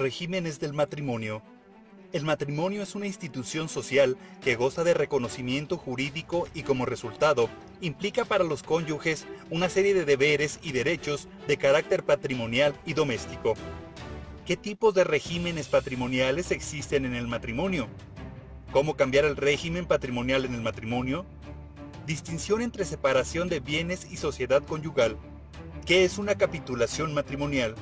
regímenes del matrimonio. El matrimonio es una institución social que goza de reconocimiento jurídico y como resultado implica para los cónyuges una serie de deberes y derechos de carácter patrimonial y doméstico. ¿Qué tipos de regímenes patrimoniales existen en el matrimonio? ¿Cómo cambiar el régimen patrimonial en el matrimonio? Distinción entre separación de bienes y sociedad conyugal. ¿Qué es una capitulación matrimonial?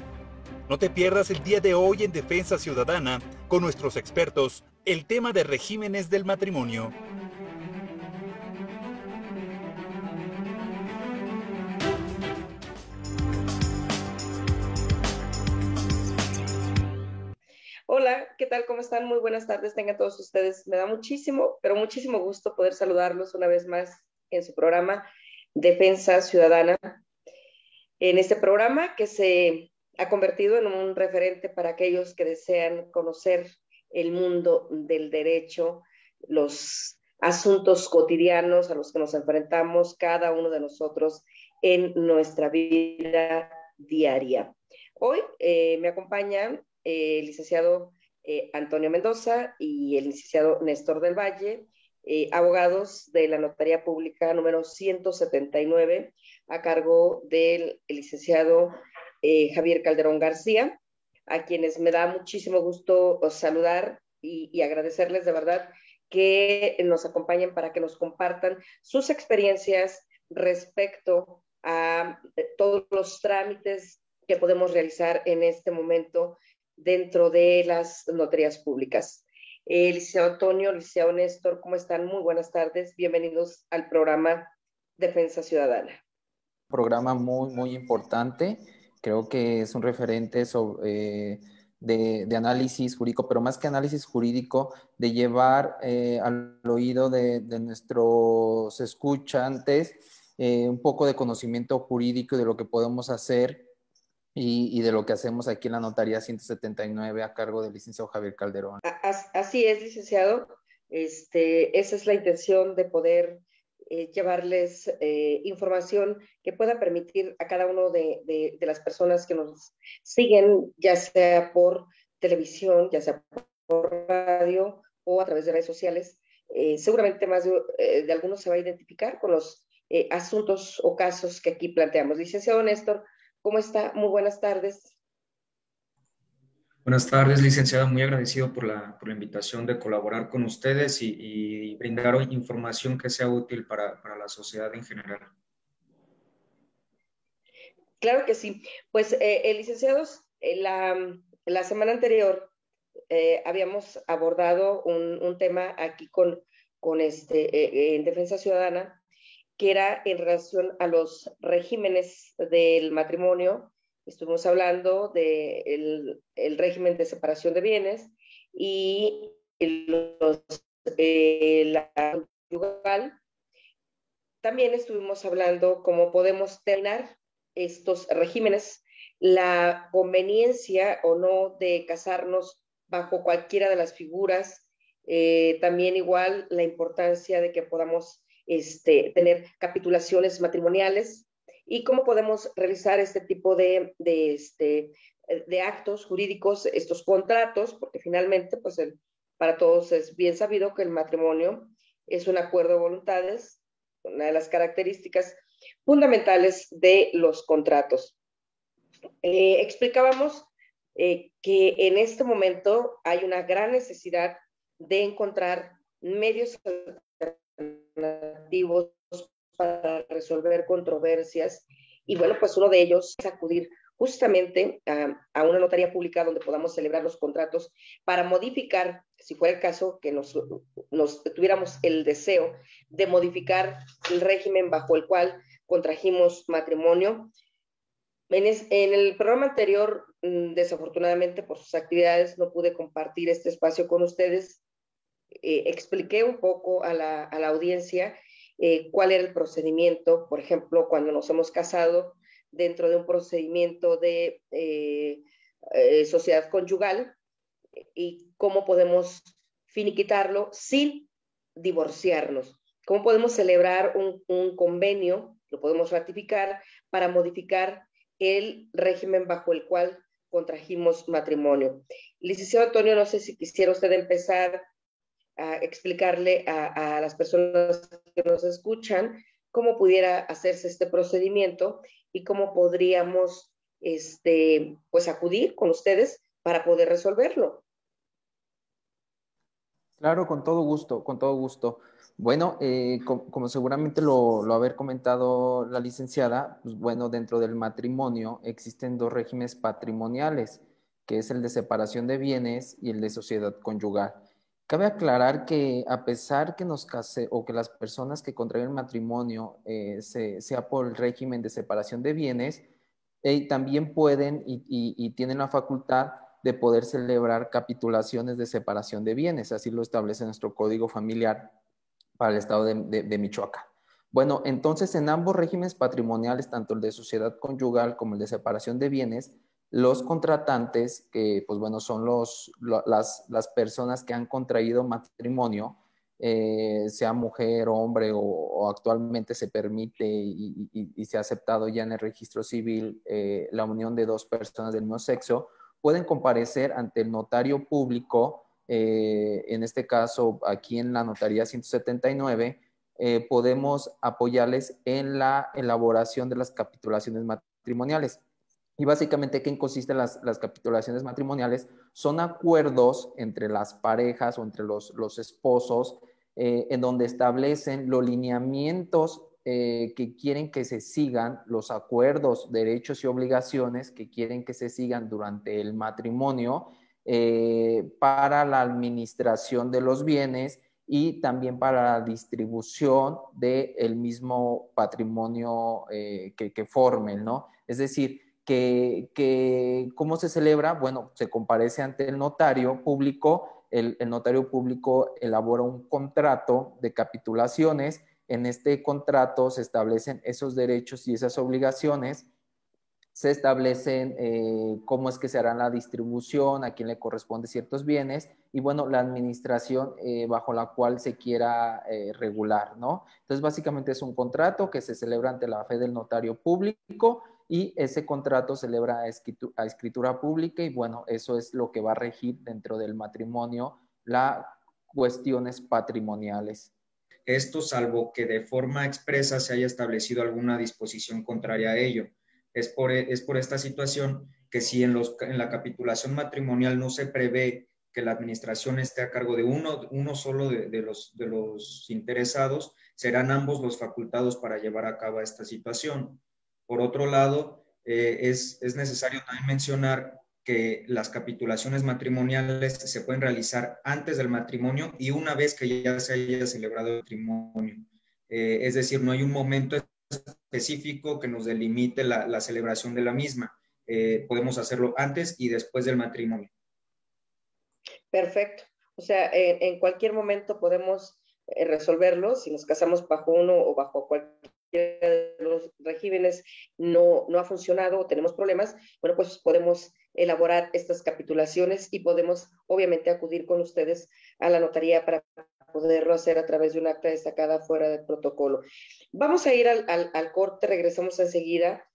No te pierdas el día de hoy en Defensa Ciudadana, con nuestros expertos, el tema de regímenes del matrimonio. Hola, ¿qué tal? ¿Cómo están? Muy buenas tardes, tengan todos ustedes. Me da muchísimo, pero muchísimo gusto poder saludarlos una vez más en su programa Defensa Ciudadana. En este programa que se ha convertido en un referente para aquellos que desean conocer el mundo del derecho, los asuntos cotidianos a los que nos enfrentamos cada uno de nosotros en nuestra vida diaria. Hoy me acompañan el licenciado Antonio Mendoza y el licenciado Néstor del Valle, abogados de la Notaría Pública número 179, a cargo del licenciado Javier Calderón García, a quienes me da muchísimo gusto saludar y agradecerles de verdad que nos acompañen para que nos compartan sus experiencias respecto a todos los trámites que podemos realizar en este momento dentro de las notarías públicas. Licenciado Antonio, licenciado Néstor, ¿cómo están? Muy buenas tardes. Bienvenidos al programa Defensa Ciudadana. Programa muy importante. Creo que es un referente sobre, de análisis jurídico, pero más que análisis jurídico, de llevar al oído de nuestros escuchantes un poco de conocimiento jurídico de lo que podemos hacer y de lo que hacemos aquí en la Notaría 179 a cargo del licenciado Javier Calderón. Así es, licenciado. Esa es la intención de poder llevarles información que pueda permitir a cada uno de las personas que nos siguen, ya sea por televisión, ya sea por radio o a través de redes sociales. Seguramente más de algunos se va a identificar con los asuntos o casos que aquí planteamos. Licenciado Néstor, ¿cómo está? Muy buenas tardes. Buenas tardes, licenciada. Muy agradecido por la invitación de colaborar con ustedes y brindar hoy información que sea útil para la sociedad en general. Claro que sí. Pues, licenciados, la semana anterior habíamos abordado un tema aquí en Defensa Ciudadana, que era en relación a los regímenes del matrimonio. Estuvimos hablando del régimen de separación de bienes y la conyugal. También estuvimos hablando cómo podemos terminar estos regímenes, la conveniencia o no de casarnos bajo cualquiera de las figuras, también igual la importancia de que podamos tener capitulaciones matrimoniales y cómo podemos realizar este tipo de actos jurídicos, estos contratos, porque finalmente, pues para todos es bien sabido que el matrimonio es un acuerdo de voluntades, una de las características fundamentales de los contratos. Explicábamos que en este momento hay una gran necesidad de encontrar medios alternativos para resolver controversias y bueno, pues uno de ellos es acudir justamente a una notaría pública donde podamos celebrar los contratos para modificar, si fuera el caso, que nos tuviéramos el deseo de modificar el régimen bajo el cual contrajimos matrimonio. En el programa anterior, desafortunadamente por sus actividades, no pude compartir este espacio con ustedes. Expliqué un poco a la audiencia cuál era el procedimiento, por ejemplo, cuando nos hemos casado dentro de un procedimiento de sociedad conyugal y cómo podemos finiquitarlo sin divorciarnos. ¿Cómo podemos celebrar un convenio, lo podemos ratificar para modificar el régimen bajo el cual contrajimos matrimonio. Licenciado Antonio, no sé si quisiera usted empezar a explicarle a las personas que nos escuchan cómo pudiera hacerse este procedimiento y cómo podríamos pues acudir con ustedes para poder resolverlo. Claro, con todo gusto, con todo gusto. Bueno, como seguramente lo haber comentado la licenciada, pues bueno, dentro del matrimonio existen dos regímenes patrimoniales, que es el de separación de bienes y el de sociedad conyugal. Cabe aclarar que a pesar que nos case o que las personas que contraen matrimonio sea por el régimen de separación de bienes, también pueden y tienen la facultad de poder celebrar capitulaciones de separación de bienes, así lo establece nuestro Código Familiar para el Estado de Michoacán. Bueno, entonces en ambos regímenes patrimoniales, tanto el de sociedad conyugal como el de separación de bienes, los contratantes, que pues bueno, son las personas que han contraído matrimonio, sea mujer, hombre o actualmente se permite y se ha aceptado ya en el registro civil la unión de dos personas del mismo sexo, pueden comparecer ante el notario público, en este caso aquí en la notaría 179, podemos apoyarles en la elaboración de las capitulaciones matrimoniales. Y básicamente, ¿qué consisten las capitulaciones matrimoniales? Son acuerdos entre las parejas o entre los esposos, en donde establecen los lineamientos que quieren que se sigan, los acuerdos, derechos y obligaciones que quieren que se sigan durante el matrimonio, para la administración de los bienes y también para la distribución del mismo patrimonio que formen, ¿no? Es decir, ¿cómo se celebra? Bueno, se comparece ante el notario público, el notario público elabora un contrato de capitulaciones. En este contrato se establecen esos derechos y esas obligaciones, se establecen cómo es que se hará la distribución, a quién le corresponde ciertos bienes y bueno, la administración bajo la cual se quiera regular, ¿no? Entonces, básicamente es un contrato que se celebra ante la fe del notario público y ese contrato celebra a escritura pública y bueno, eso es lo que va a regir dentro del matrimonio las cuestiones patrimoniales. Esto salvo que de forma expresa se haya establecido alguna disposición contraria a ello. Es por esta situación que si en la capitulación matrimonial no se prevé que la administración esté a cargo de uno solo de los interesados, serán ambos los facultados para llevar a cabo esta situación. Por otro lado, es necesario también mencionar que las capitulaciones matrimoniales se pueden realizar antes del matrimonio y una vez que ya se haya celebrado el matrimonio. Es decir, no hay un momento específico que nos delimite la celebración de la misma. Podemos hacerlo antes y después del matrimonio. Perfecto. O sea, en cualquier momento podemos resolverlo. Si nos casamos bajo uno o bajo cualquiera de los regímenes no ha funcionado o tenemos problemas, bueno, pues podemos elaborar estas capitulaciones y podemos obviamente acudir con ustedes a la notaría para poderlo hacer a través de un acta destacada fuera del protocolo. Vamos a ir al corte, regresamos enseguida.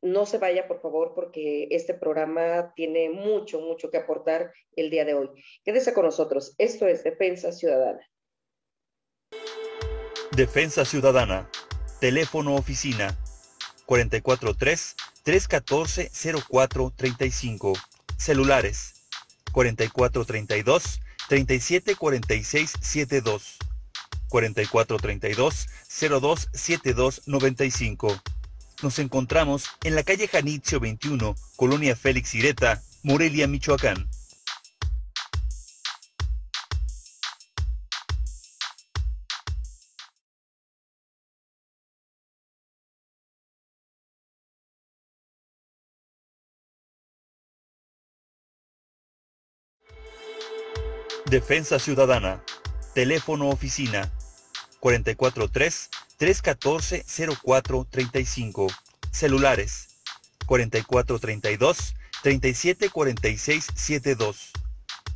No se vaya, por favor, porque este programa tiene mucho que aportar el día de hoy. Quédese con nosotros. Esto es Defensa Ciudadana. Defensa Ciudadana. Teléfono oficina 443-314-0435. Celulares 4432-374672. 4432-027295. Nos encontramos en la calle Janitzio 21, Colonia Félix Ireta, Morelia, Michoacán. Defensa Ciudadana. Teléfono oficina 443-314-0435. Celulares 4432-374672.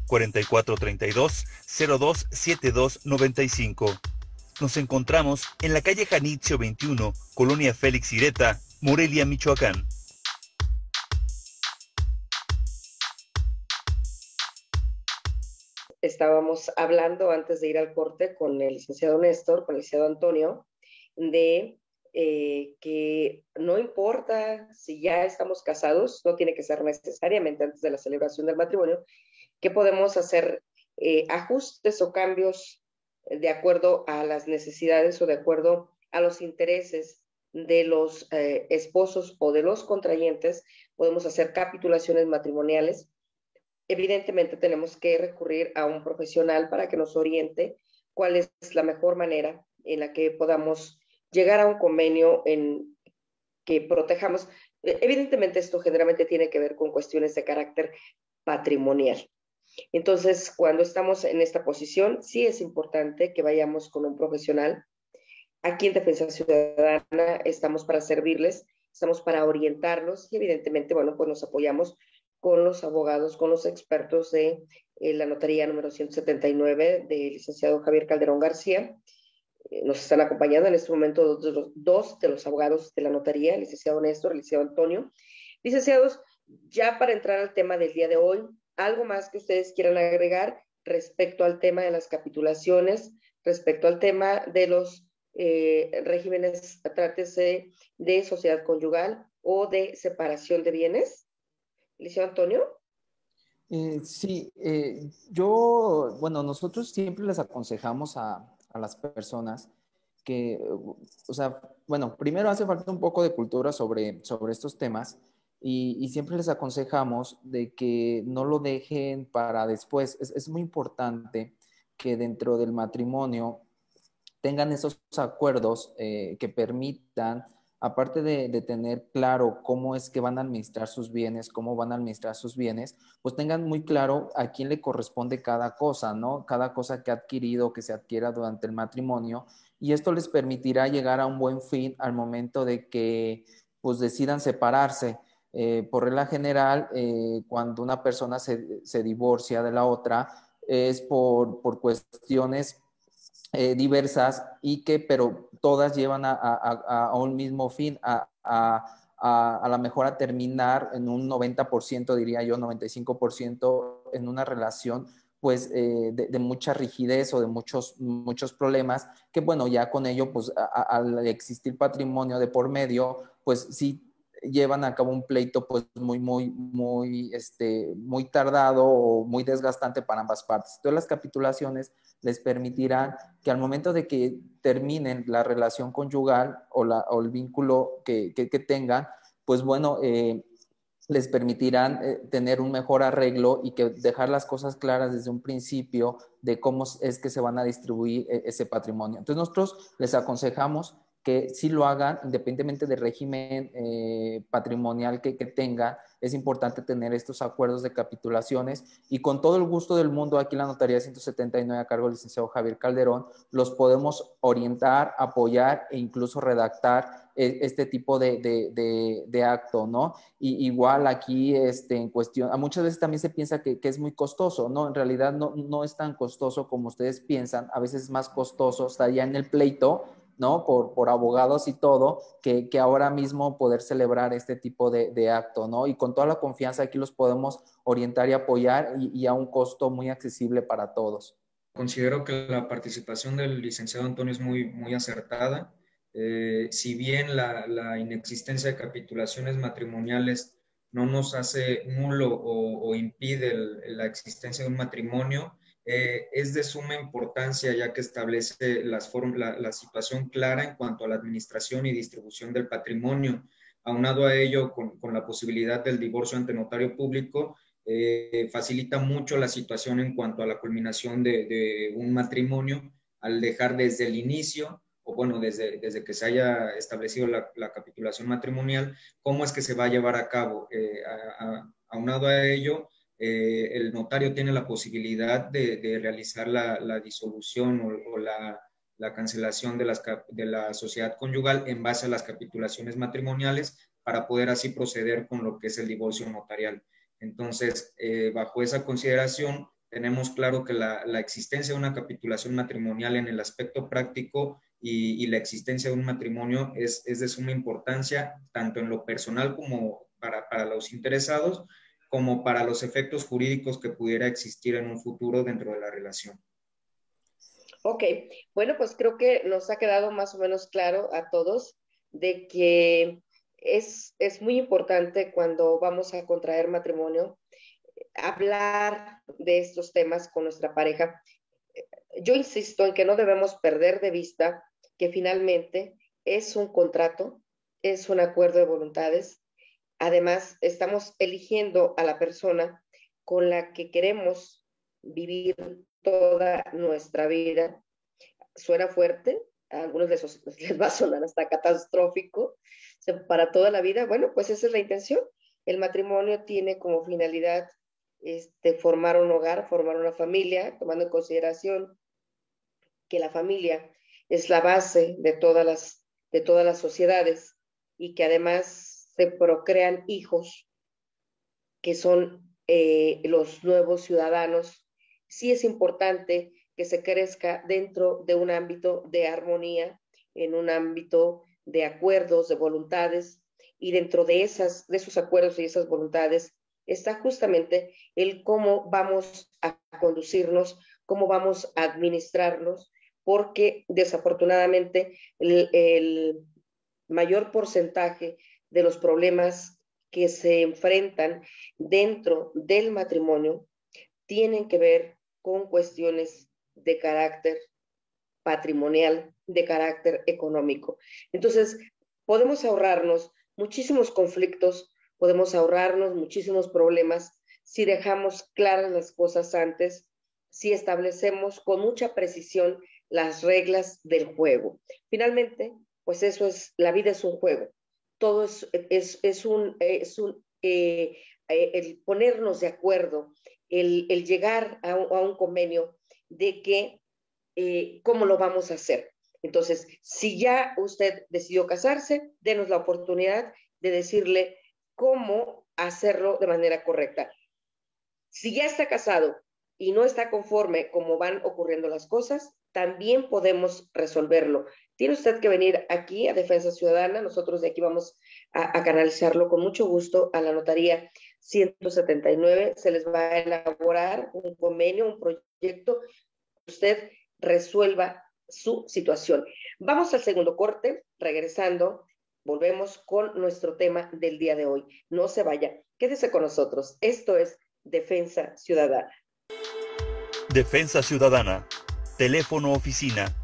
4432-027295. Nos encontramos en la calle Janitzio 21, Colonia Félix Ireta, Morelia, Michoacán. estábamos hablando antes de ir al corte con el licenciado Néstor, con el licenciado Antonio, de que no importa si ya estamos casados, no tiene que ser necesariamente antes de la celebración del matrimonio, que podemos hacer ajustes o cambios de acuerdo a las necesidades o de acuerdo a los intereses de los esposos o de los contrayentes. Podemos hacer capitulaciones matrimoniales. Evidentemente tenemos que recurrir a un profesional para que nos oriente cuál es la mejor manera en la que podamos llegar a un convenio en que protejamos. Evidentemente esto generalmente tiene que ver con cuestiones de carácter patrimonial. Entonces, cuando estamos en esta posición, sí es importante que vayamos con un profesional. Aquí en Defensa Ciudadana estamos para servirles, estamos para orientarlos y evidentemente, bueno, pues nos apoyamos con los abogados, con los expertos de la notaría número 179 del licenciado Javier Calderón García. Nos están acompañando en este momento dos de los abogados de la notaría, el licenciado Néstor, el licenciado Antonio. Licenciados, ya para entrar al tema del día de hoy, ¿algo más que ustedes quieran agregar respecto al tema de las capitulaciones, respecto al tema de los regímenes, trátese de sociedad conyugal o de separación de bienes? Licenciado Antonio. Sí, bueno, nosotros siempre les aconsejamos a las personas que, o sea, bueno, primero hace falta un poco de cultura sobre estos temas y siempre les aconsejamos de que no lo dejen para después. Es muy importante que dentro del matrimonio tengan esos acuerdos que permitan, aparte de tener claro cómo es que van a administrar sus bienes, cómo van a administrar sus bienes, pues tengan muy claro a quién le corresponde cada cosa, ¿no? Cada cosa que ha adquirido, que se adquiera durante el matrimonio, y esto les permitirá llegar a un buen fin al momento de que pues decidan separarse. Por regla general, cuando una persona se divorcia de la otra, es por cuestiones diversas y que, pero todas llevan a un mismo fin, a la mejor a terminar en un 90%, diría yo, 95% en una relación pues de mucha rigidez o de muchos problemas, que bueno, ya con ello, pues al existir patrimonio de por medio, pues sí llevan a cabo un pleito pues muy tardado o muy desgastante para ambas partes. Entonces las capitulaciones les permitirán que al momento de que terminen la relación conyugal o el vínculo que tengan, pues bueno, les permitirán tener un mejor arreglo y que dejar las cosas claras desde un principio de cómo es que se van a distribuir ese patrimonio. Entonces nosotros les aconsejamos que sí lo hagan, independientemente del régimen patrimonial que tengan. Es importante tener estos acuerdos de capitulaciones y con todo el gusto del mundo aquí en la Notaría 179 a cargo del licenciado Javier Calderón, los podemos orientar, apoyar e incluso redactar este tipo de acto, ¿no? Y igual aquí en cuestión, muchas veces también se piensa que es muy costoso, ¿no? En realidad no es tan costoso como ustedes piensan, a veces es más costoso estar ya en el pleito, ¿no? Por abogados y todo, que ahora mismo poder celebrar este tipo de acto, ¿no? Y con toda la confianza aquí los podemos orientar y apoyar y a un costo muy accesible para todos. Considero que la participación del licenciado Antonio es muy acertada. Si bien la inexistencia de capitulaciones matrimoniales no nos hace nulo o impide la existencia de un matrimonio, es de suma importancia ya que establece la situación clara en cuanto a la administración y distribución del patrimonio. Aunado a ello, con la posibilidad del divorcio ante notario público, facilita mucho la situación en cuanto a la culminación de un matrimonio al dejar desde el inicio, o bueno, desde que se haya establecido la capitulación matrimonial, cómo es que se va a llevar a cabo. Aunado a ello, el notario tiene la posibilidad de realizar la disolución o la cancelación de la sociedad conyugal en base a las capitulaciones matrimoniales para poder así proceder con lo que es el divorcio notarial. Entonces, bajo esa consideración, tenemos claro que la existencia de una capitulación matrimonial en el aspecto práctico y la existencia de un matrimonio es de suma importancia, tanto en lo personal como para los interesados, como para los efectos jurídicos que pudiera existir en un futuro dentro de la relación. Ok, bueno, pues creo que nos ha quedado más o menos claro a todos de que es muy importante cuando vamos a contraer matrimonio hablar de estos temas con nuestra pareja. Yo insisto en que no debemos perder de vista que finalmente es un contrato, es un acuerdo de voluntades. Además, estamos eligiendo a la persona con la que queremos vivir toda nuestra vida. Suena fuerte, a algunos les va a sonar hasta catastrófico, para toda la vida. Bueno, pues esa es la intención. El matrimonio tiene como finalidad formar un hogar, formar una familia, tomando en consideración que la familia es la base de todas las sociedades y que además se procrean hijos que son los nuevos ciudadanos. Sí es importante que se crezca dentro de un ámbito de armonía, en un ámbito de acuerdos, de voluntades, y dentro de esos acuerdos y esas voluntades está justamente el cómo vamos a conducirnos, cómo vamos a administrarnos, porque desafortunadamente el mayor porcentaje de los problemas que se enfrentan dentro del matrimonio tienen que ver con cuestiones de carácter patrimonial, de carácter económico. Entonces, podemos ahorrarnos muchísimos conflictos, podemos ahorrarnos muchísimos problemas si dejamos claras las cosas antes, si establecemos con mucha precisión las reglas del juego. Finalmente, pues eso es, la vida es un juego. Todo el ponernos de acuerdo, el llegar a un convenio de que cómo lo vamos a hacer. Entonces, si ya usted decidió casarse, denos la oportunidad de decirle cómo hacerlo de manera correcta. Si ya está casado y no está conforme cómo van ocurriendo las cosas, también podemos resolverlo. Tiene usted que venir aquí a Defensa Ciudadana. Nosotros de aquí vamos a canalizarlo con mucho gusto a la notaría 179. Se les va a elaborar un convenio, un proyecto que usted resuelva su situación. Vamos al segundo corte. Regresando, volvemos con nuestro tema del día de hoy. No se vaya, quédese con nosotros. Esto es Defensa Ciudadana. Defensa Ciudadana. Teléfono oficina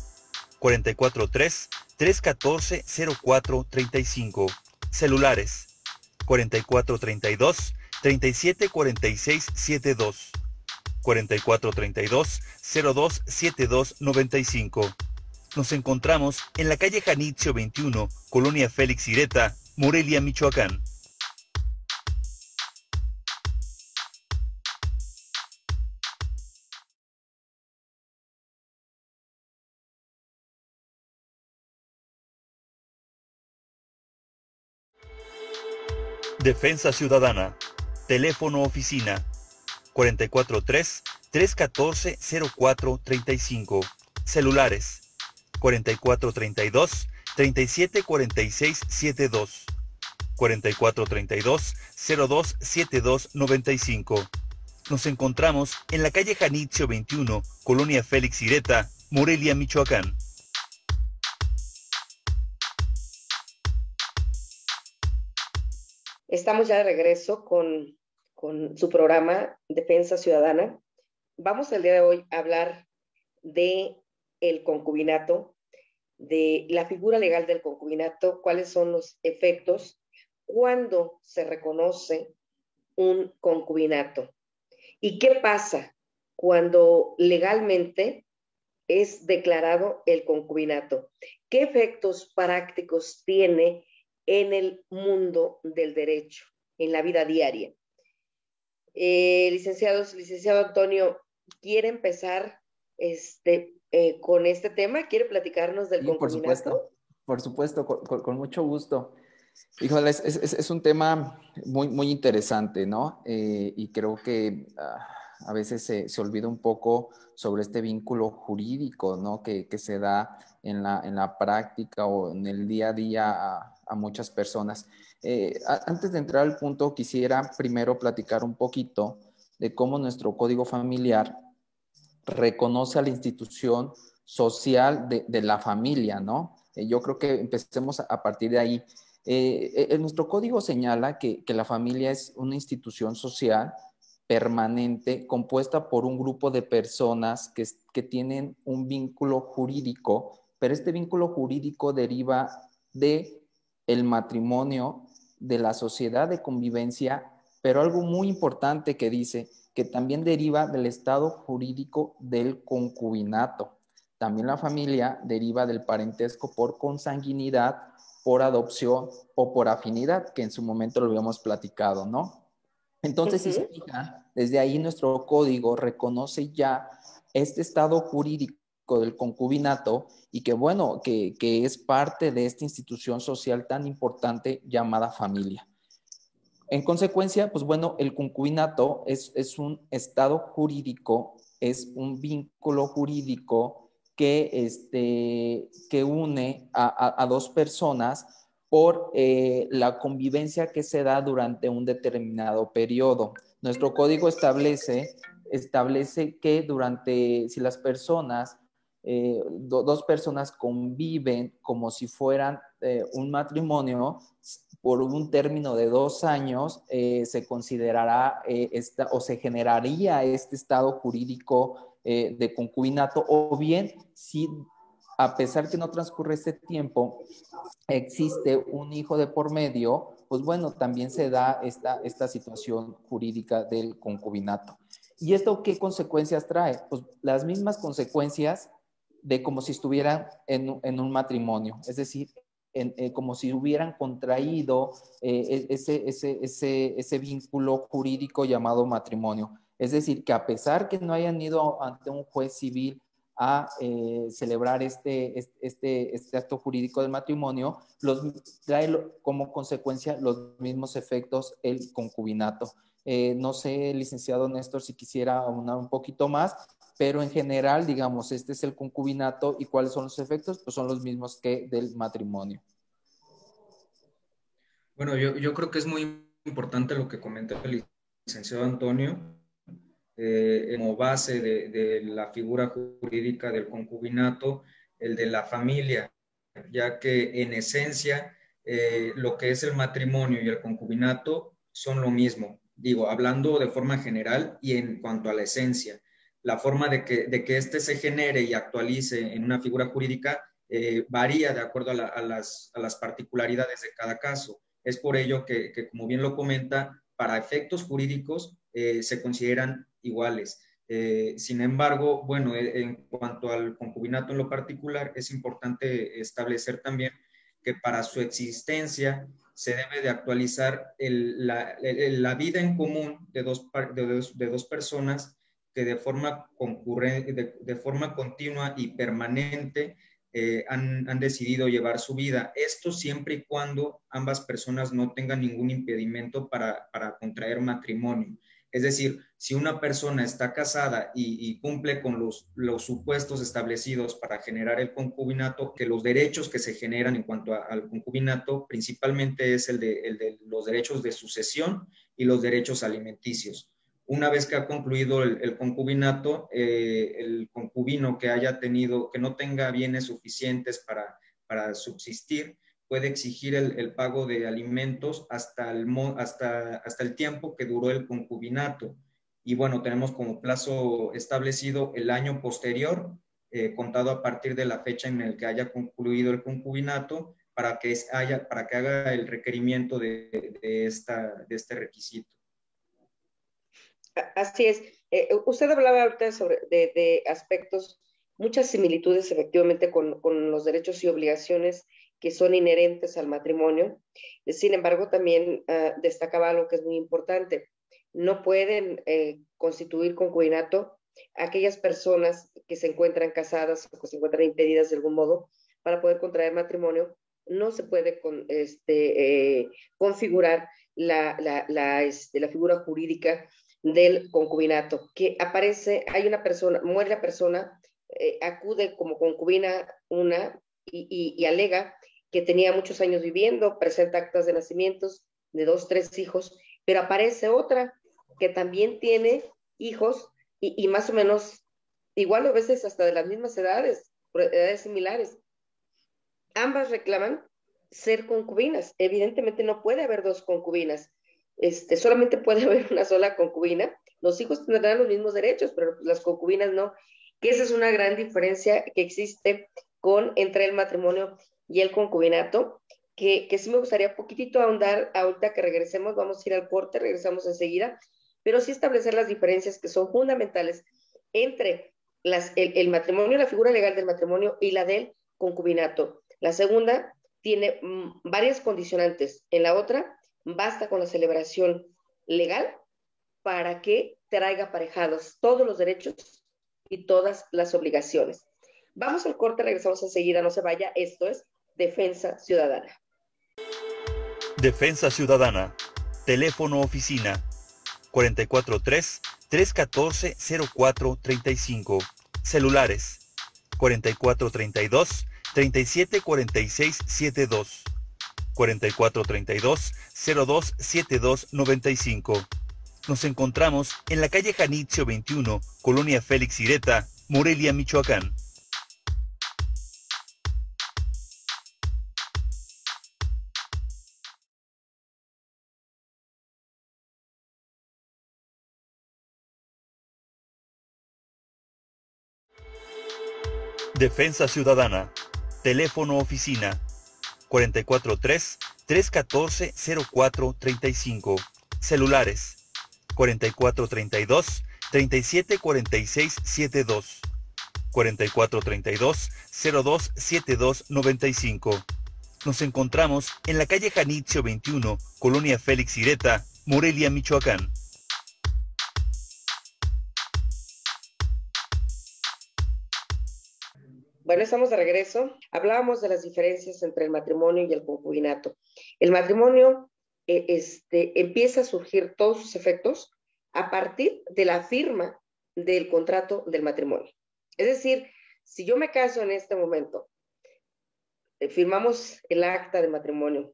443-314-0435. Celulares 4432-374672. 4432-027295. Nos encontramos en la calle Janitzio 21, Colonia Félix Ireta, Morelia, Michoacán. Defensa Ciudadana. Teléfono oficina 443-314-0435. Celulares 4432-374672. 4432-027295. Nos encontramos en la calle Janitzio 21, Colonia Félix Ireta, Morelia, Michoacán. Estamos ya de regreso con su programa Defensa Ciudadana. Vamos el día de hoy a hablar de el concubinato, de la figura legal del concubinato, cuáles son los efectos, cuándo se reconoce un concubinato y qué pasa cuando legalmente es declarado el concubinato, qué efectos prácticos tiene en el mundo del derecho, en la vida diaria. Licenciado Antonio, ¿quiere empezar con este tema? ¿Quiere platicarnos del concubinato? Por supuesto, con mucho gusto. Híjole, es un tema muy, muy interesante, ¿no? Y creo que a veces se olvida un poco sobre este vínculo jurídico, ¿no? Que se da en la práctica o en el día a día a muchas personas. Antes de entrar al punto, quisiera primero platicar un poquito de cómo nuestro código familiar reconoce a la institución social de la familia, ¿no? Yo creo que empecemos a partir de ahí. Nuestro código señala que la familia es una institución social permanente compuesta por un grupo de personas que tienen un vínculo jurídico, pero este vínculo jurídico deriva de el matrimonio, de la sociedad de convivencia, pero algo muy importante que dice que también deriva del estado jurídico del concubinato. También la familia deriva del parentesco por consanguinidad, por adopción o por afinidad, que en su momento lo habíamos platicado, ¿no? Entonces, si se fija, desde ahí nuestro código reconoce ya este estado jurídico del concubinato y que, bueno, que es parte de esta institución social tan importante llamada familia. En consecuencia, pues bueno, el concubinato es un estado jurídico, es un vínculo jurídico que une a dos personas por la convivencia que se da durante un determinado periodo. Nuestro código establece que si las personas, dos personas conviven como si fueran un matrimonio, por un término de 2 años, se considerará o se generaría este estado jurídico de concubinato, o bien si a pesar que no transcurre este tiempo, existe un hijo de por medio, pues bueno, también se da esta situación jurídica del concubinato. ¿Y esto qué consecuencias trae? Pues las mismas consecuencias de como si estuvieran en un matrimonio, es decir, como si hubieran contraído ese vínculo jurídico llamado matrimonio. Es decir, que a pesar que no hayan ido ante un juez civil a celebrar este acto jurídico del matrimonio, trae como consecuencia los mismos efectos el concubinato. No sé, licenciado Néstor, si quisiera aunar un poquito más, pero en general, digamos, este es el concubinato y cuáles son los efectos, pues son los mismos que del matrimonio. Bueno, yo creo que es muy importante lo que comenta el licenciado Antonio, como base de la figura jurídica del concubinato, el de la familia, ya que en esencia lo que es el matrimonio y el concubinato son lo mismo. Digo, hablando de forma general y en cuanto a la esencia, la forma de que éste se genere y actualice en una figura jurídica varía de acuerdo a las particularidades de cada caso. Es por ello que, como bien lo comenta, para efectos jurídicos se consideran iguales. Sin embargo, bueno, en cuanto al concubinato en lo particular, es importante establecer también que para su existencia se debe de actualizar la vida en común de dos personas que de forma continua y permanente han decidido llevar su vida. Esto siempre y cuando ambas personas no tengan ningún impedimento para contraer matrimonio. Es decir, si una persona está casada y cumple con los supuestos establecidos para generar el concubinato, que los derechos que se generan en cuanto al concubinato principalmente es el de los derechos de sucesión y los derechos alimenticios. Una vez que ha concluido el concubinato, el concubino que no tenga bienes suficientes para subsistir, puede exigir el pago de alimentos hasta el tiempo que duró el concubinato. Y bueno, tenemos como plazo establecido el año posterior, contado a partir de la fecha en la que haya concluido el concubinato, para que haga el requerimiento de este requisito. Así es. Usted hablaba ahorita de aspectos, muchas similitudes efectivamente con los derechos y obligaciones que son inherentes al matrimonio. Sin embargo, también destacaba algo que es muy importante. No pueden constituir concubinato aquellas personas que se encuentran casadas o que se encuentran impedidas de algún modo para poder contraer matrimonio. No se puede configurar la figura jurídica del concubinato, que aparece, hay una persona, muere la persona, acude como concubina una y alega que tenía muchos años viviendo, presenta actas de nacimientos de 2, 3 hijos, pero aparece otra que también tiene hijos y más o menos igual a veces hasta de las mismas edades, edades similares. Ambas reclaman ser concubinas. Evidentemente no puede haber dos concubinas. Solamente puede haber una sola concubina. Los hijos tendrán los mismos derechos, pero las concubinas no. Que esa es una gran diferencia que existe entre el matrimonio y el concubinato, que sí me gustaría poquitito ahondar ahorita que regresemos. Vamos a ir al corte, regresamos enseguida, pero sí establecer las diferencias que son fundamentales entre el matrimonio, la figura legal del matrimonio y la del concubinato. La segunda tiene varias condicionantes. En la otra, basta con la celebración legal para que traiga aparejados todos los derechos y todas las obligaciones. Vamos al corte, regresamos enseguida, no se vaya. Esto es Defensa Ciudadana. Defensa Ciudadana. Teléfono oficina 443-314-0435. Celulares 4432-374672. 4432-027295. Nos encontramos en la calle Janitzio 21, Colonia Félix Ireta, Morelia, Michoacán. Defensa Ciudadana. Teléfono oficina 443-314-0435. Celulares 4432-374672. 4432-027295. Nos encontramos en la calle Janitzio 21, Colonia Félix Ireta, Morelia, Michoacán. Bueno, estamos de regreso. Hablábamos de las diferencias entre el matrimonio y el concubinato. El matrimonio empieza a surgir todos sus efectos a partir de la firma del contrato del matrimonio. Es decir, si yo me caso en este momento, firmamos el acta de matrimonio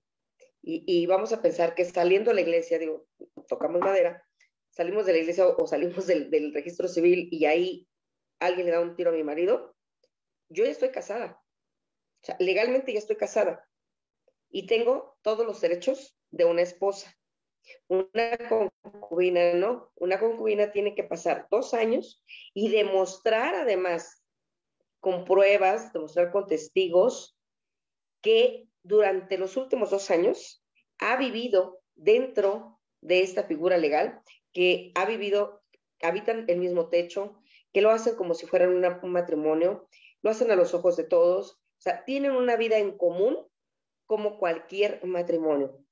y vamos a pensar que saliendo de la iglesia, digo, tocamos madera, salimos de la iglesia o salimos del registro civil y ahí alguien le da un tiro a mi marido, yo ya estoy casada. O sea, legalmente ya estoy casada y tengo todos los derechos de una esposa. Una concubina no. Una concubina tiene que pasar 2 años y demostrar además con pruebas, demostrar con testigos que durante los últimos 2 años ha vivido dentro de esta figura legal, que habitan el mismo techo, que lo hacen como si fueran un matrimonio, lo hacen a los ojos de todos, o sea, tienen una vida en común como cualquier matrimonio.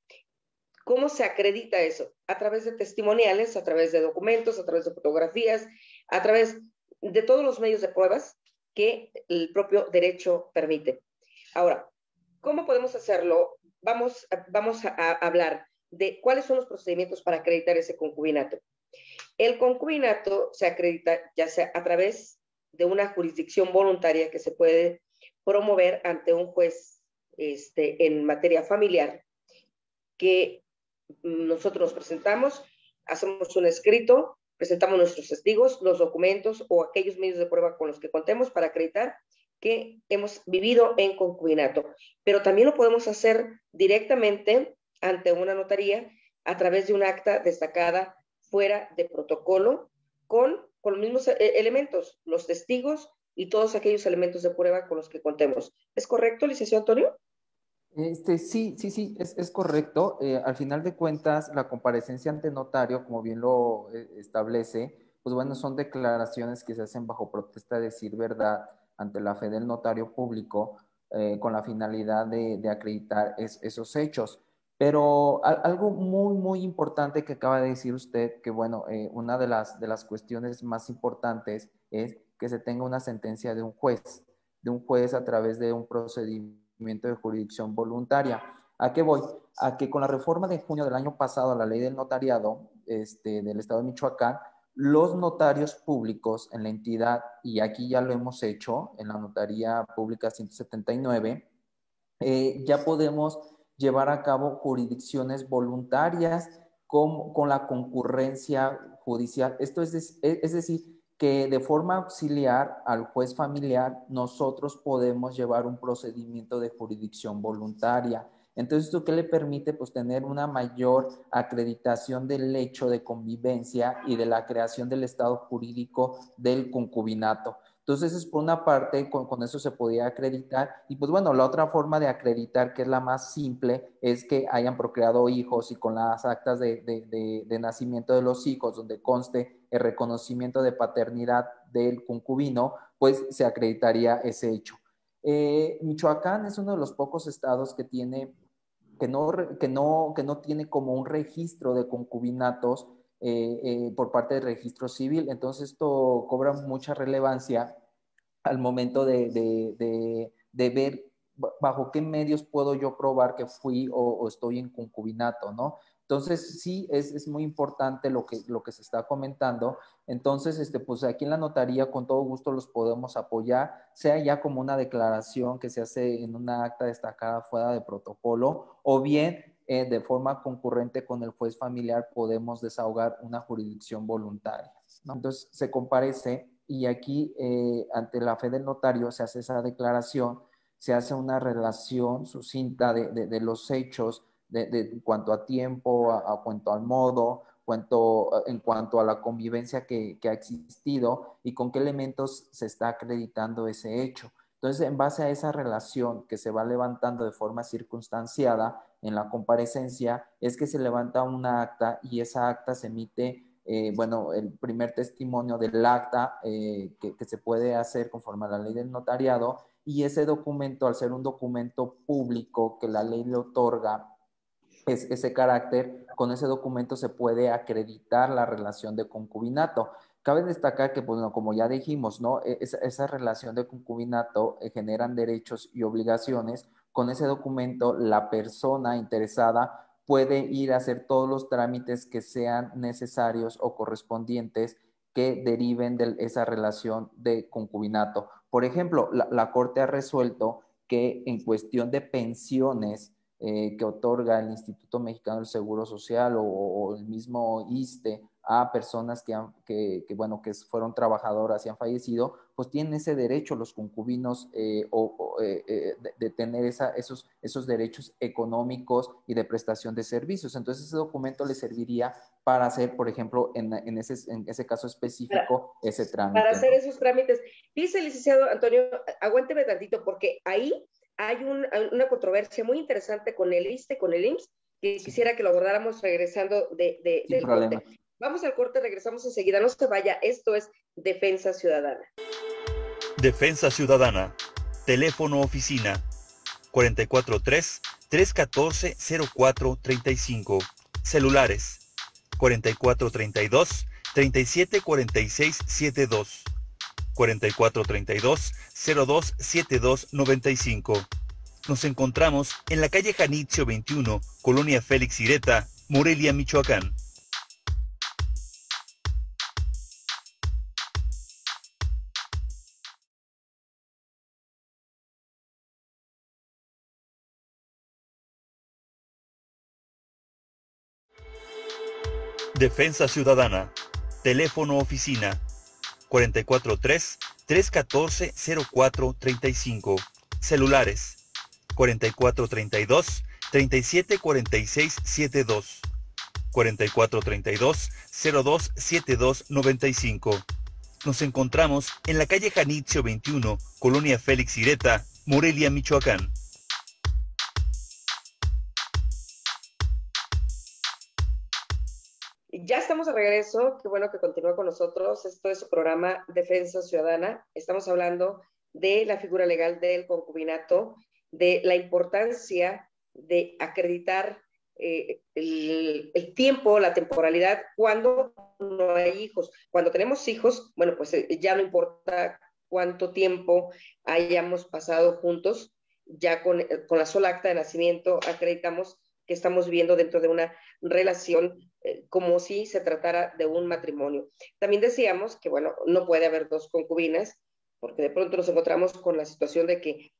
¿Cómo se acredita eso? A través de testimoniales, a través de documentos, a través de fotografías, a través de todos los medios de pruebas que el propio derecho permite. Ahora, ¿cómo podemos hacerlo? Vamos a hablar de cuáles son los procedimientos para acreditar ese concubinato. El concubinato se acredita ya sea a través de una jurisdicción voluntaria que se puede promover ante un juez en materia familiar, que nosotros nos presentamos, hacemos un escrito, presentamos nuestros testigos, los documentos o aquellos medios de prueba con los que contemos para acreditar que hemos vivido en concubinato. Pero también lo podemos hacer directamente ante una notaría a través de un acta destacada fuera de protocolo con los mismos elementos, los testigos y todos aquellos elementos de prueba con los que contemos. ¿Es correcto, licenciado Antonio? Sí, es correcto. Al final de cuentas, la comparecencia ante notario, como bien lo establece, pues bueno, son declaraciones que se hacen bajo protesta de decir verdad ante la fe del notario público con la finalidad de acreditar esos hechos. Pero algo muy importante que acaba de decir usted, que bueno, una de las cuestiones más importantes es que se tenga una sentencia de un juez a través de un procedimiento de jurisdicción voluntaria. ¿A qué voy? A que con la reforma de junio del año pasado a la ley del notariado del Estado de Michoacán, los notarios públicos en la entidad, y aquí ya lo hemos hecho en la Notaría Pública 179, ya podemos llevar a cabo jurisdicciones voluntarias con la concurrencia judicial. Esto es decir, que de forma auxiliar al juez familiar nosotros podemos llevar un procedimiento de jurisdicción voluntaria. Entonces, ¿esto qué le permite? Pues tener una mayor acreditación del hecho de convivencia y de la creación del estado jurídico del concubinato. Entonces, es por una parte, con eso se podía acreditar. Y pues bueno, la otra forma de acreditar, que es la más simple, es que hayan procreado hijos y con las actas de nacimiento de los hijos, donde conste el reconocimiento de paternidad del concubino, pues se acreditaría ese hecho. Michoacán es uno de los pocos estados que tiene, que no tiene como un registro de concubinatos por parte del registro civil. Entonces esto cobra mucha relevancia al momento de ver bajo qué medios puedo yo probar que fui o estoy en concubinato, ¿no? Entonces, sí, es muy importante lo que se está comentando. Entonces, pues aquí en la notaría con todo gusto los podemos apoyar, sea ya como una declaración que se hace en una acta destacada fuera de protocolo, o bien de forma concurrente con el juez familiar podemos desahogar una jurisdicción voluntaria, ¿no? Entonces, se comparece y aquí ante la fe del notario se hace esa declaración, se hace una relación sucinta de los hechos, en cuanto a tiempo, a cuanto al modo, en cuanto a la convivencia que ha existido y con qué elementos se está acreditando ese hecho. Entonces, en base a esa relación que se va levantando de forma circunstanciada en la comparecencia, es que se levanta una acta y esa acta se emite, bueno, el primer testimonio del acta que se puede hacer conforme a la ley del notariado, y ese documento, al ser un documento público que la ley le otorga ese carácter, con ese documento se puede acreditar la relación de concubinato. Cabe destacar que, bueno, como ya dijimos, ¿no? Esa relación de concubinato generan derechos y obligaciones. Con ese documento, la persona interesada puede ir a hacer todos los trámites que sean necesarios o correspondientes que deriven de esa relación de concubinato. Por ejemplo, la Corte ha resuelto que en cuestión de pensiones que otorga el Instituto Mexicano del Seguro Social o el mismo ISSSTE a personas que fueron trabajadoras y han fallecido, pues tienen ese derecho los concubinos de tener esos derechos económicos y de prestación de servicios. Entonces ese documento le serviría para hacer, por ejemplo, en ese caso específico, ese trámite. Para hacer esos trámites. Dice el licenciado Antonio, aguánteme tantito, porque ahí hay una controversia muy interesante con el ISSSTE, con el IMSS, que quisiera que lo abordáramos regresando del corte. Vamos al corte, regresamos enseguida. No se vaya, esto es Defensa Ciudadana. Defensa Ciudadana. Teléfono oficina 443-314-0435. Celulares 4432-374672. 4432-027295. Nos encontramos en la calle Janitzio 21, Colonia Félix Ireta, Morelia, Michoacán. Defensa Ciudadana. Teléfono oficina 443-314-0435. Celulares 4432-374672. 4432-027295. Nos encontramos en la calle Janitzio 21, Colonia Félix Ireta, Morelia, Michoacán. Ya estamos de regreso, qué bueno que continúa con nosotros. Esto es su programa Defensa Ciudadana. Estamos hablando de la figura legal del concubinato, de la importancia de acreditar el tiempo, la temporalidad, cuando no hay hijos. Cuando tenemos hijos, bueno, pues ya no importa cuánto tiempo hayamos pasado juntos, ya con la sola acta de nacimiento acreditamos que estamos viviendo dentro de una relación como si se tratara de un matrimonio. También decíamos que, bueno, no puede haber dos concubinas, porque de pronto nos encontramos con la situación de que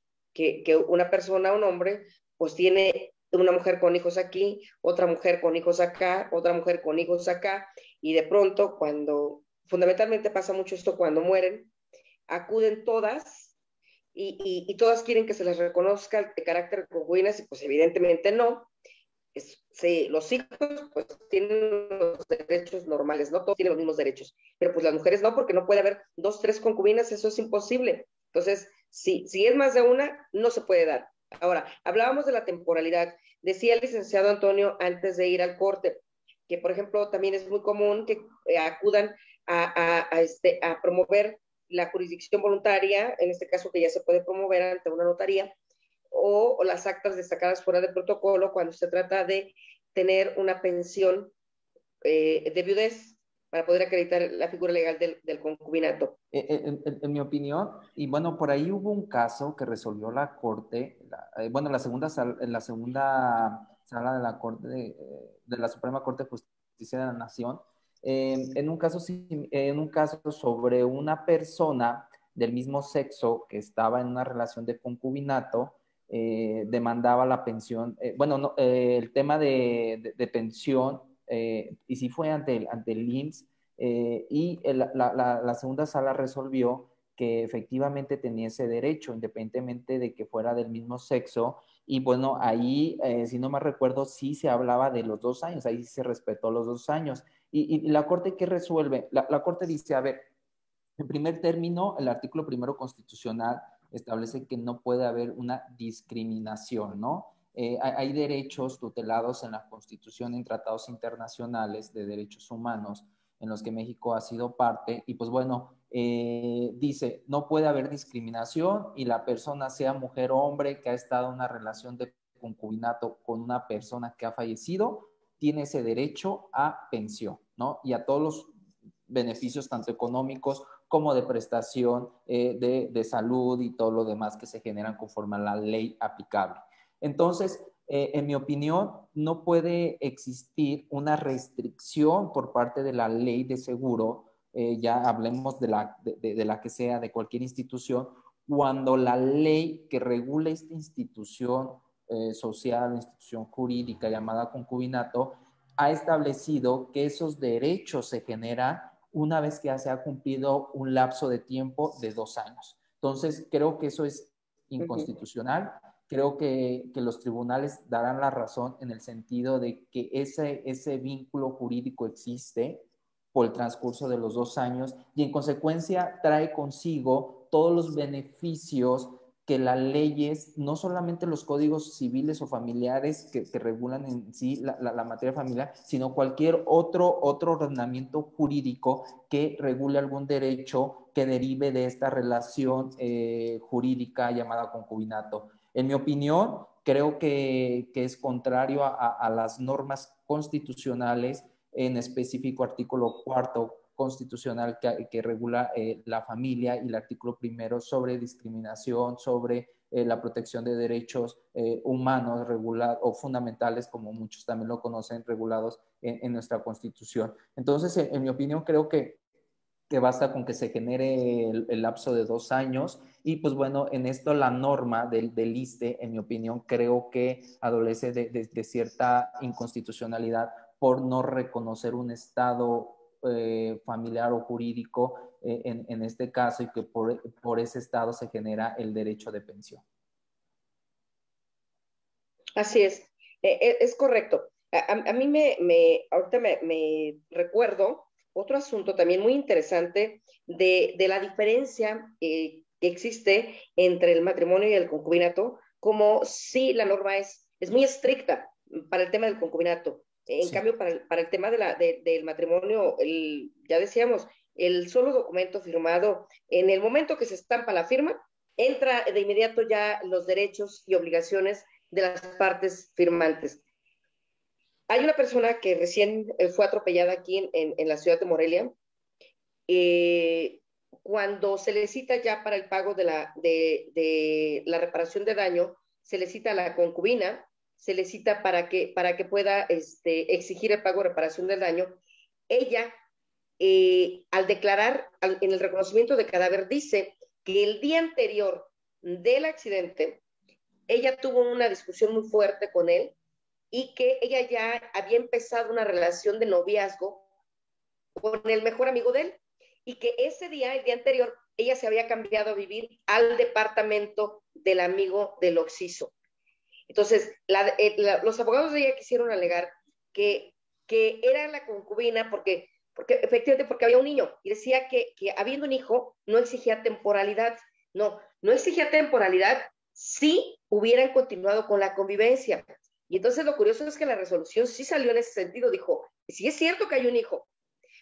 que una persona, un hombre, pues tiene una mujer con hijos aquí, otra mujer con hijos acá, otra mujer con hijos acá, y de pronto fundamentalmente pasa mucho esto cuando mueren, acuden todas y todas quieren que se les reconozca el carácter de concubinas y pues evidentemente no. Sí, los hijos pues tienen los derechos normales, no todos tienen los mismos derechos, pero pues las mujeres no, porque no puede haber 2, 3 concubinas, eso es imposible. Entonces, si es más de una, no se puede dar. Ahora, hablábamos de la temporalidad. Decía el licenciado Antonio antes de ir al corte, que por ejemplo también es muy común que acudan a promover la jurisdicción voluntaria, en este caso que ya se puede promover ante una notaría, o las actas destacadas fuera de protocolo cuando se trata de tener una pensión de viudez para poder acreditar la figura legal del concubinato. En mi opinión, y bueno, por ahí hubo un caso que resolvió la Corte, la segunda sala de la Corte de la Suprema Corte de Justicia de la Nación, en un caso sobre una persona del mismo sexo que estaba en una relación de concubinato, demandaba la pensión, el tema de pensión, y sí fue ante el IMSS, y la segunda sala resolvió que efectivamente tenía ese derecho, independientemente de que fuera del mismo sexo. Y bueno, ahí, si no me recuerdo, sí se hablaba de los 2 años, ahí sí se respetó los 2 años. Y la Corte, ¿qué resuelve? La Corte dice, a ver, en primer término, el artículo primero constitucional establece que no puede haber una discriminación, ¿no? Hay derechos tutelados en la Constitución, en tratados internacionales de derechos humanos, en los que México ha sido parte, y pues bueno, dice, no puede haber discriminación y la persona, sea mujer o hombre, que ha estado en una relación de concubinato con una persona que ha fallecido, tiene ese derecho a pensión, ¿no? Y a todos los beneficios, tanto económicos como de prestación de salud y todo lo demás que se generan conforme a la ley aplicable. Entonces, en mi opinión, no puede existir una restricción por parte de la ley de seguro, ya hablemos de la que sea, de cualquier institución, cuando la ley que regula esta institución social, institución jurídica llamada concubinato, ha establecido que esos derechos se generan una vez que ya se ha cumplido un lapso de tiempo de 2 años. Entonces, creo que eso es inconstitucional. Creo que los tribunales darán la razón en el sentido de que ese vínculo jurídico existe por el transcurso de los 2 años y en consecuencia trae consigo todos los beneficios que las leyes, no solamente los códigos civiles o familiares que regulan en sí la materia familiar, sino cualquier otro ordenamiento jurídico que regule algún derecho que derive de esta relación jurídica llamada concubinato. En mi opinión, creo que es contrario a las normas constitucionales, en específico artículo 4 constitucional que regula la familia, y el artículo 1 sobre discriminación, sobre la protección de derechos humanos o fundamentales, como muchos también lo conocen, regulados en nuestra Constitución. Entonces, en mi opinión, creo que basta con que se genere el lapso de 2 años. Y pues bueno, en esto la norma del ISSSTE, en mi opinión, creo que adolece de cierta inconstitucionalidad por no reconocer un estado familiar o jurídico en este caso, y que por ese estado se genera el derecho de pensión. Así es correcto. A mí ahorita me recuerdo otro asunto también muy interesante de la diferencia que existe entre el matrimonio y el concubinato, como si la norma es muy estricta para el tema del concubinato. En cambio, para el tema del matrimonio, ya decíamos, el solo documento firmado, en el momento que se estampa la firma, entra de inmediato ya los derechos y obligaciones de las partes firmantes. Hay una persona que recién fue atropellada aquí en la ciudad de Morelia. Cuando se le cita ya para el pago de la reparación de daño, se le cita a la concubina, se le cita para que pueda exigir el pago de reparación del daño. Ella, al declarar en el reconocimiento de cadáver, dice que el día anterior del accidente ella tuvo una discusión muy fuerte con él y que ella ya había empezado una relación de noviazgo con el mejor amigo de él y que ese día, el día anterior, ella se había cambiado a vivir al departamento del amigo del occiso. Entonces, los abogados de ella quisieron alegar que era la concubina porque efectivamente porque había un niño y decía que habiendo un hijo no exigía temporalidad. No exigía temporalidad si hubieran continuado con la convivencia. Y entonces lo curioso es que la resolución sí salió en ese sentido, dijo, sí es cierto que hay un hijo,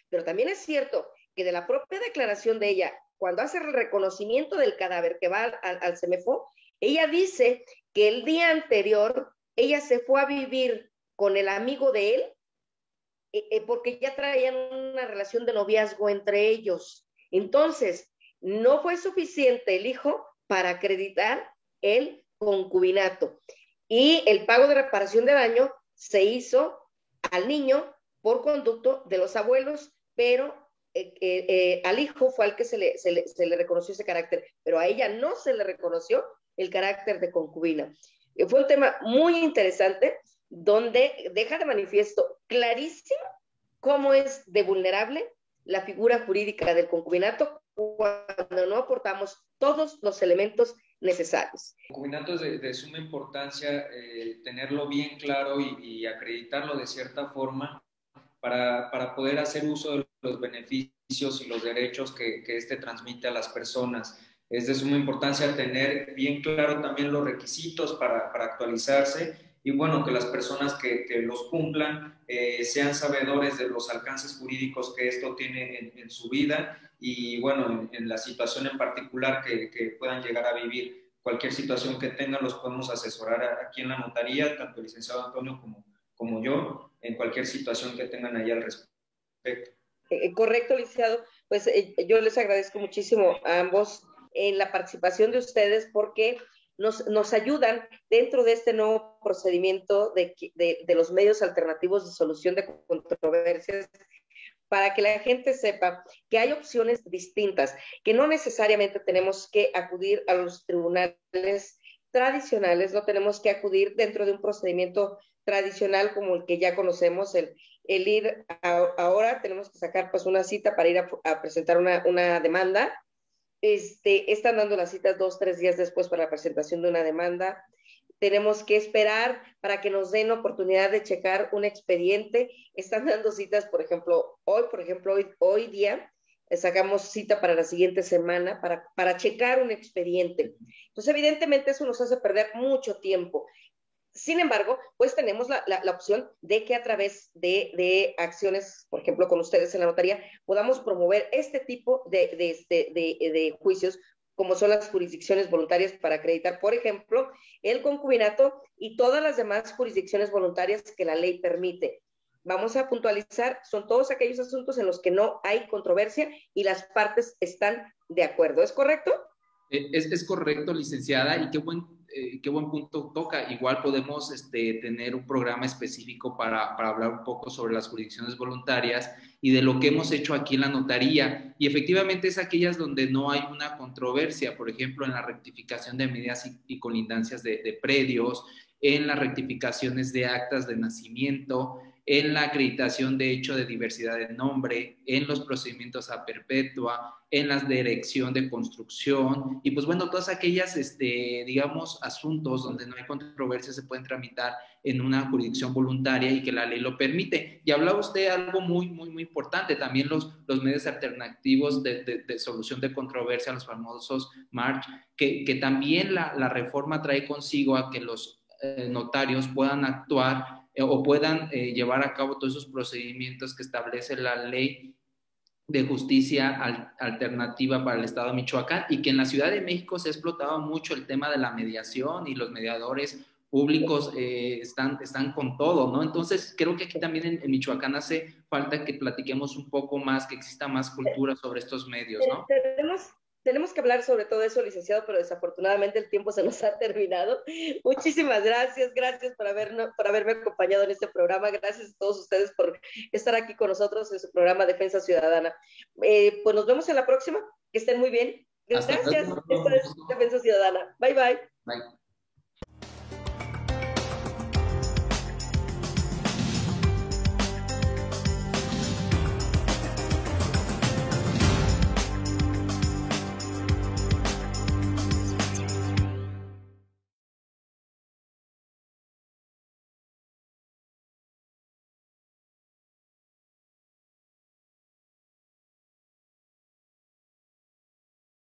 pero también es cierto que de la propia declaración de ella, cuando hace el reconocimiento del cadáver que va al CEMEFO, ella dice que el día anterior ella se fue a vivir con el amigo de él porque ya traían una relación de noviazgo entre ellos. Entonces, no fue suficiente el hijo para acreditar el concubinato. Y el pago de reparación de daño se hizo al niño por conducto de los abuelos, pero al hijo fue al que se le reconoció ese carácter, pero a ella no se le reconoció el carácter de concubina. Fue un tema muy interesante donde deja de manifiesto clarísimo cómo es de vulnerable la figura jurídica del concubinato cuando no aportamos todos los elementos necesarios. El concubinato es de suma importancia tenerlo bien claro y acreditarlo de cierta forma para poder hacer uso de los beneficios y los derechos que este transmite a las personas. Es de suma importancia tener bien claro también los requisitos para actualizarse y bueno, que las personas que los cumplan sean sabedores de los alcances jurídicos que esto tiene en su vida y bueno, en la situación en particular que puedan llegar a vivir. Cualquier situación que tengan los podemos asesorar aquí en la notaría, tanto el licenciado Antonio como yo, en cualquier situación que tengan ahí al respecto. Correcto, licenciado. Pues yo les agradezco muchísimo a ambos en la participación de ustedes porque nos ayudan dentro de este nuevo procedimiento de los medios alternativos de solución de controversias para que la gente sepa que hay opciones distintas, que no necesariamente tenemos que acudir a los tribunales tradicionales, no tenemos que acudir dentro de un procedimiento tradicional como el que ya conocemos, el ir ahora tenemos que sacar pues una cita para ir a presentar una demanda. Están dando las citas 2-3 días después para la presentación de una demanda. Tenemos que esperar para que nos den oportunidad de checar un expediente. Están dando citas, por ejemplo, hoy día sacamos cita para la siguiente semana para checar un expediente. Entonces, evidentemente, eso nos hace perder mucho tiempo. Sin embargo, pues tenemos la opción de que a través de acciones, por ejemplo, con ustedes en la notaría, podamos promover este tipo de juicios, como son las jurisdicciones voluntarias para acreditar, por ejemplo, el concubinato y todas las demás jurisdicciones voluntarias que la ley permite. Vamos a puntualizar, son todos aquellos asuntos en los que no hay controversia y las partes están de acuerdo. ¿Es correcto? Es correcto, licenciada, y qué buen punto toca. Igual podemos tener un programa específico para hablar un poco sobre las jurisdicciones voluntarias y de lo que hemos hecho aquí en la notaría. Y efectivamente es aquellas donde no hay una controversia, por ejemplo, en la rectificación de medidas y colindancias de predios, en las rectificaciones de actas de nacimiento, en la acreditación de hecho de diversidad de nombre, en los procedimientos a perpetua, en la dirección de construcción y pues bueno, todas aquellas, digamos, asuntos donde no hay controversia se pueden tramitar en una jurisdicción voluntaria y que la ley lo permite. Y hablaba usted algo muy importante, también los medios alternativos de solución de controversia, los famosos MARCH, que también la reforma trae consigo a que los notarios puedan actuar o puedan llevar a cabo todos esos procedimientos que establece la ley de justicia alternativa para el Estado de Michoacán y que en la Ciudad de México se ha explotado mucho el tema de la mediación y los mediadores públicos están con todo, ¿no? Entonces creo que aquí también en Michoacán hace falta que platiquemos un poco más, que exista más cultura sobre estos medios, ¿no? Tenemos que hablar sobre todo eso, licenciado, pero desafortunadamente el tiempo se nos ha terminado. Muchísimas gracias por haberme acompañado en este programa. Gracias a todos ustedes por estar aquí con nosotros en su programa Defensa Ciudadana. Pues nos vemos en la próxima. Que estén muy bien. Gracias. Esto es Defensa Ciudadana. Bye, bye. Bye.